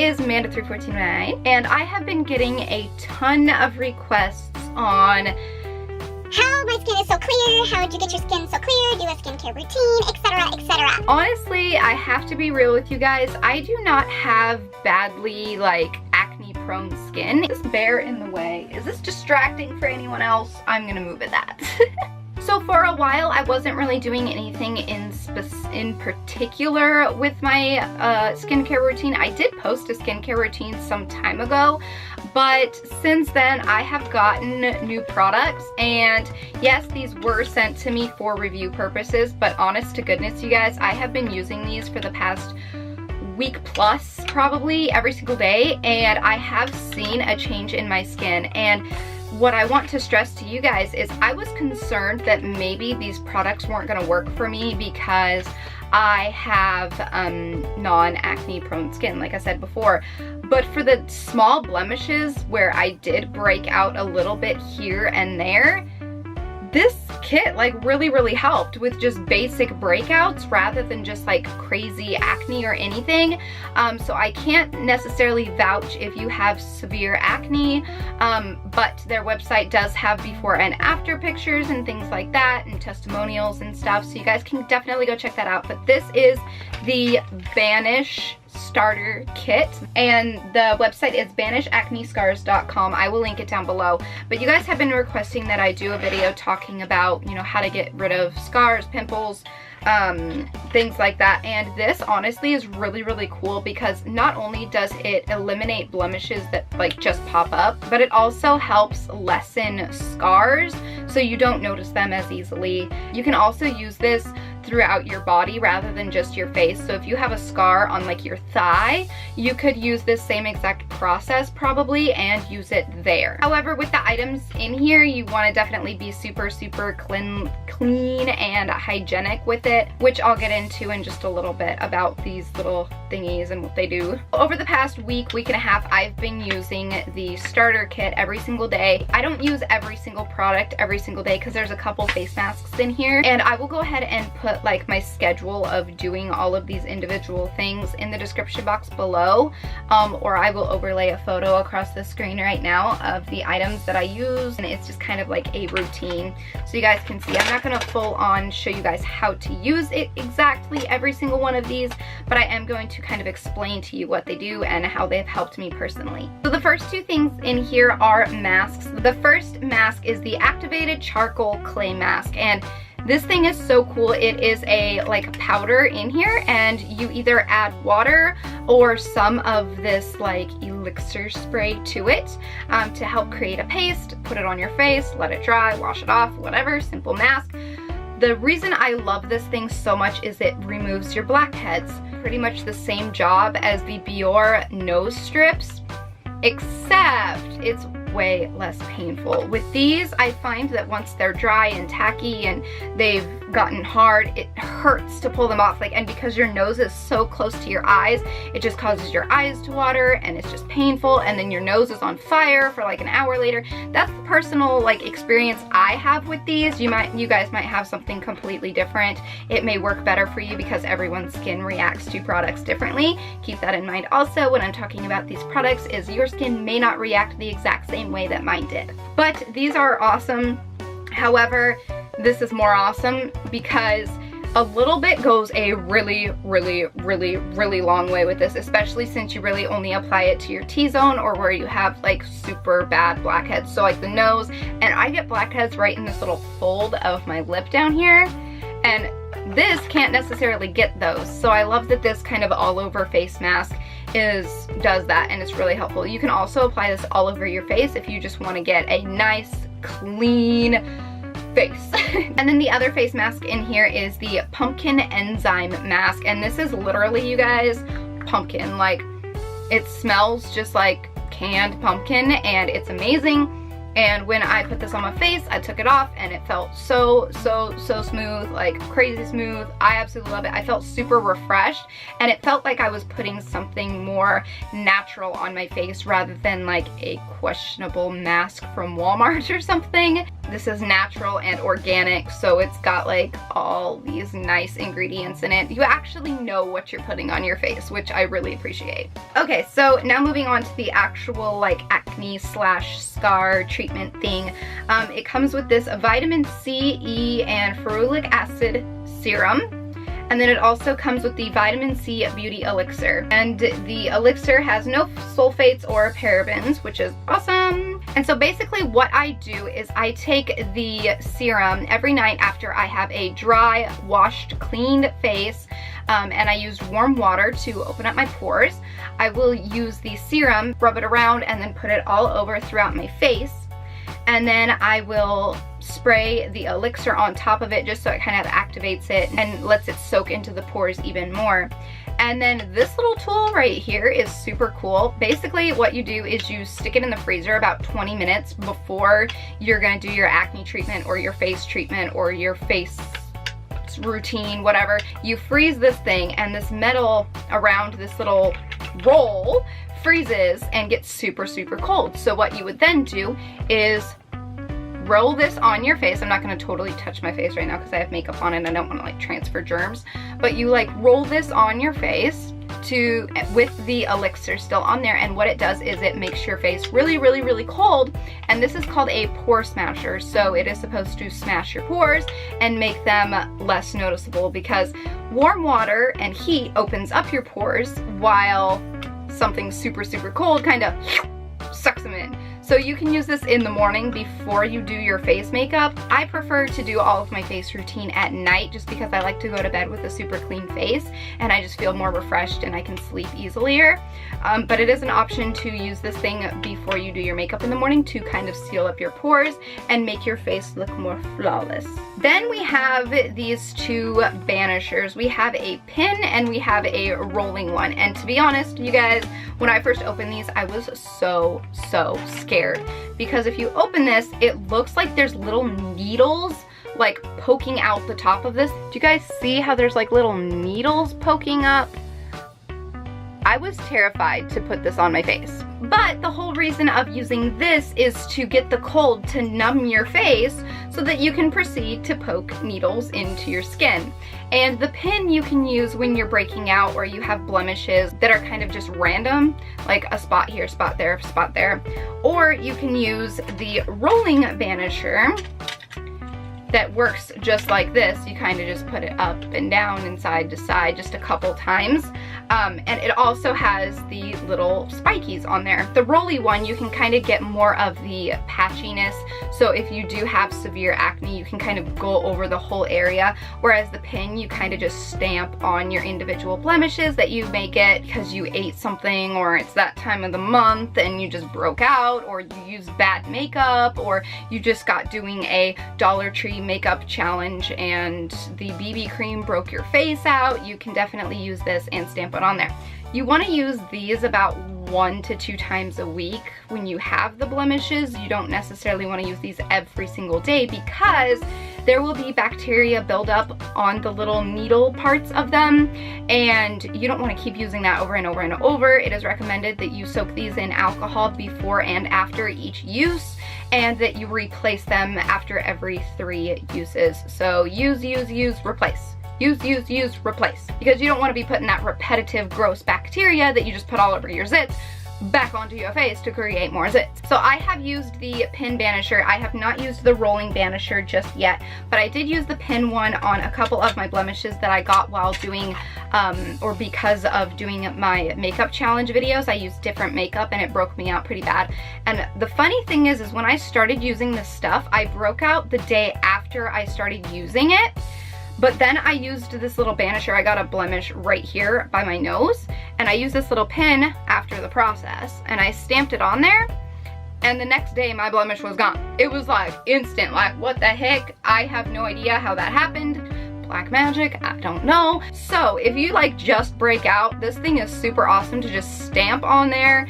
is Amanda3429, and I have been getting a ton of requests on how my skin is so clear, how to get your skin so clear, do a skincare routine, etc, etc. Honestly, I have to be real with you guys. I do not have badly, like, acne prone skin. Is this bear in the way? Is this distracting for anyone else? I'm gonna move it that. So for a while, I wasn't really doing anything in particular with my skincare routine. I did post a skincare routine some time ago, but since then I have gotten new products, and yes, these were sent to me for review purposes, but honest to goodness, you guys, I have been using these for the past week plus, probably every single day, and I have seen a change in my skin. And what I want to stress to you guys is I was concerned that maybe these products weren't going to work for me because I have non-acne prone skin, like I said before. But for the small blemishes where I did break out a little bit here and there, this kit like really helped with just basic breakouts rather than just like crazy acne or anything. So I can't necessarily vouch if you have severe acne, but their website does have before and after pictures and things like that, and testimonials and stuff, so you guys can definitely go check that out. But this is the Banish starter kit, and the website is banishacnescars.com. I will link it down below. But you guys have been requesting that I do a video talking about, you know, how to get rid of scars, pimples, things like that. And this honestly is really cool because not only does it eliminate blemishes that like just pop up, but it also helps lessen scars so you don't notice them as easily. You can also use this throughout your body rather than just your face. So if you have a scar on like your thigh, you could use this same exact process probably and use it there. However, with the items in here, you want to definitely be super clean and hygienic with it, which I'll get into in just a little bit about these little thingies and what they do. Over the past week and a half, I've been using the starter kit every single day. I don't use every single product every single day because there's a couple face masks in here, and I will go ahead and put like my schedule of doing all of these individual things in the description box below, or I will overlay a photo across the screen right now of the items that I use, and it's just kind of like a routine so you guys can see. I'm not gonna full on show you guys how to use it exactly every single one of these, but I am going to kind of explain to you what they do and how they've helped me personally. So the first two things in here are masks. The first mask is the activated charcoal clay mask, and this thing is so cool. It is a like powder in here, and you either add water or some of this like elixir spray to it to help create a paste. Put it on your face, let it dry, wash it off, whatever, simple mask. The reason I love this thing so much is it removes your blackheads. Pretty much the same job as the Biore nose strips, except it's way less painful. With these, I find that once they're dry and tacky and they've gotten hard, it hurts to pull them off. Like, and because your nose is so close to your eyes, it just causes your eyes to water, and it's just painful, and then your nose is on fire for like an hour later. That's the personal like experience I have with these. You guys might have something completely different. It may work better for you because everyone's skin reacts to products differently. Keep that in mind also when I'm talking about these products, is your skin may not react the exact same way that mine did. But these are awesome. However, this is more awesome because a little bit goes a really long way with this, especially since you really only apply it to your T-zone or where you have like super bad blackheads. So like the nose, and I get blackheads right in this little fold of my lip down here, and this can't necessarily get those. So I love that this kind of all over face mask does that, and it's really helpful. You can also apply this all over your face if you just want to get a nice clean face. And then the other face mask in here is the pumpkin enzyme mask, and this is literally, you guys, pumpkin. Like, it smells just like canned pumpkin, and it's amazing. And when I put this on my face, I took it off and it felt so smooth, like crazy smooth. I absolutely love it. I felt super refreshed, and it felt like I was putting something more natural on my face rather than like a questionable mask from Walmart or something. This is natural and organic, so it's got like all these nice ingredients in it. You actually know what you're putting on your face, which I really appreciate. Okay, so now moving on to the actual like acne slash scar treatment thing. It comes with this vitamin C, E, and ferulic acid serum. And then it also comes with the vitamin C beauty elixir. And the elixir has no sulfates or parabens, which is awesome. And so basically what I do is I take the serum every night after I have a dry, washed, cleaned face, and I use warm water to open up my pores. I will use the serum, rub it around, and then put it all over throughout my face. And then I will spray the elixir on top of it just so it kind of activates it and lets it soak into the pores even more. And then this little tool right here is super cool. Basically what you do is you stick it in the freezer about 20 minutes before you're gonna do your acne treatment or your face treatment or your face routine, whatever. You freeze this thing, and this metal around this little roll freezes and gets super cold. So what you would then do is roll this on your face. I'm not going to totally touch my face right now because I have makeup on and I don't want to like transfer germs, but you like roll this on your face with the elixir still on there, and what it does is it makes your face really cold. And this is called a pore smasher, so it is supposed to smash your pores and make them less noticeable, because warm water and heat opens up your pores while something super cold kind of sucks them in. So you can use this in the morning before you do your face makeup. I prefer to do all of my face routine at night just because I like to go to bed with a super clean face and I just feel more refreshed and I can sleep easier. But it is an option to use this thing before you do your makeup in the morning to kind of seal up your pores and make your face look more flawless. Then we have these two banishers. We have a pin and we have a rolling one. And to be honest, you guys, when I first opened these, I was so scared, because if you open this, it looks like there's little needles like poking out the top of this. Do you guys see how there's like little needles poking up? I was terrified to put this on my face. But the whole reason of using this is to get the cold to numb your face so that you can proceed to poke needles into your skin. And the pin you can use when you're breaking out or you have blemishes that are kind of just random, like a spot here, spot there, spot there. Or you can use the rolling banisher that works just like this. You kind of just put it up and down and side to side just a couple times. And it also has the little spikies on there. The rolly one, you can kind of get more of the patchiness. So if you do have severe acne, you can kind of go over the whole area. Whereas the pin, you kind of just stamp on your individual blemishes that you may get because you ate something, or it's that time of the month and you just broke out, or you used bad makeup, or you just got doing a Dollar Tree makeup challenge and the BB cream broke your face out. You can definitely use this and stamp it on there. You want to use these about 1 to 2 times a week when you have the blemishes. You don't necessarily want to use these every single day because there will be bacteria buildup on the little needle parts of them, and you don't want to keep using that over and over and over. It is recommended that you soak these in alcohol before and after each use, and that you replace them after every 3 uses. So use, replace. Use, replace. Because you don't want to be putting that repetitive gross bacteria that you just put all over your zits back onto your face to create more zits. So I have used the pin banisher. I have not used the rolling banisher just yet, but I did use the pin one on a couple of my blemishes that I got while doing, or because of doing my makeup challenge videos. I used different makeup and it broke me out pretty bad. And the funny thing is when I started using this stuff, I broke out the day after I started using it. But then I used this little banisher. I got a blemish right here by my nose, and I used this little pin after the process, and I stamped it on there, and the next day my blemish was gone. It was like instant, like what the heck? I have no idea how that happened. Black magic, I don't know. So if you like just break out, this thing is super awesome to just stamp on there,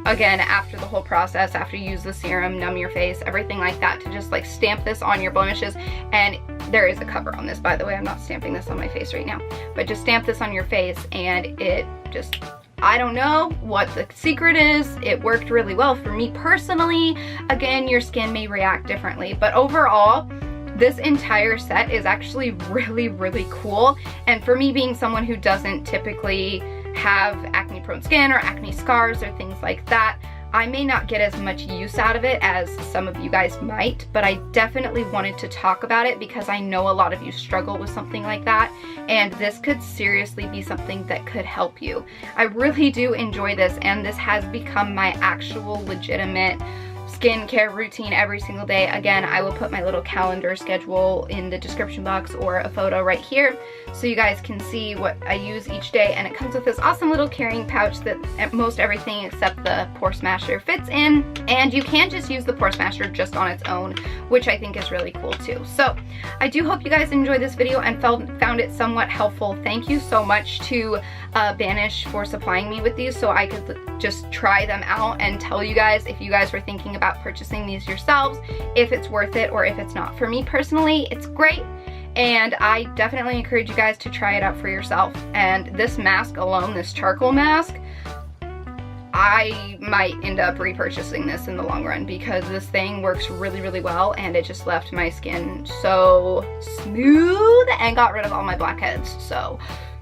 again, after the whole process, after you use the serum, numb your face, everything like that, to just like stamp this on your blemishes. And there is a cover on this, by the way. I'm not stamping this on my face right now, but just stamp this on your face and it just, I don't know what the secret is. It worked really well for me personally. Again, your skin may react differently, but overall, this entire set is actually really, really cool. And for me, being someone who doesn't typically have acne prone skin or acne scars or things like that, I may not get as much use out of it as some of you guys might, but I definitely wanted to talk about it because I know a lot of you struggle with something like that, and this could seriously be something that could help you. I really do enjoy this, and this has become my actual legitimate skincare routine every single day. Again, I will put my little calendar schedule in the description box or a photo right here so you guys can see what I use each day. And it comes with this awesome little carrying pouch that most everything except the pore smasher fits in. And you can just use the pore smasher just on its own, which I think is really cool too. So I do hope you guys enjoyed this video and found it somewhat helpful. Thank you so much to Banish for supplying me with these so I could just try them out and tell you guys, if you guys were thinking about purchasing these yourselves, if it's worth it or if it's not. For me personally, it's great, and I definitely encourage you guys to try it out for yourself. And this mask alone, this charcoal mask, I might end up repurchasing this in the long run because this thing works really, really well, and it just left my skin so smooth and got rid of all my blackheads. So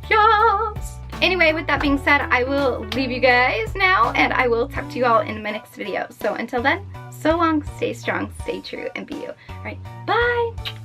yes. Anyway, with that being said, I will leave you guys now, and I will talk to you all in my next video. So until then, so long, stay strong, stay true, and be you. All right, bye.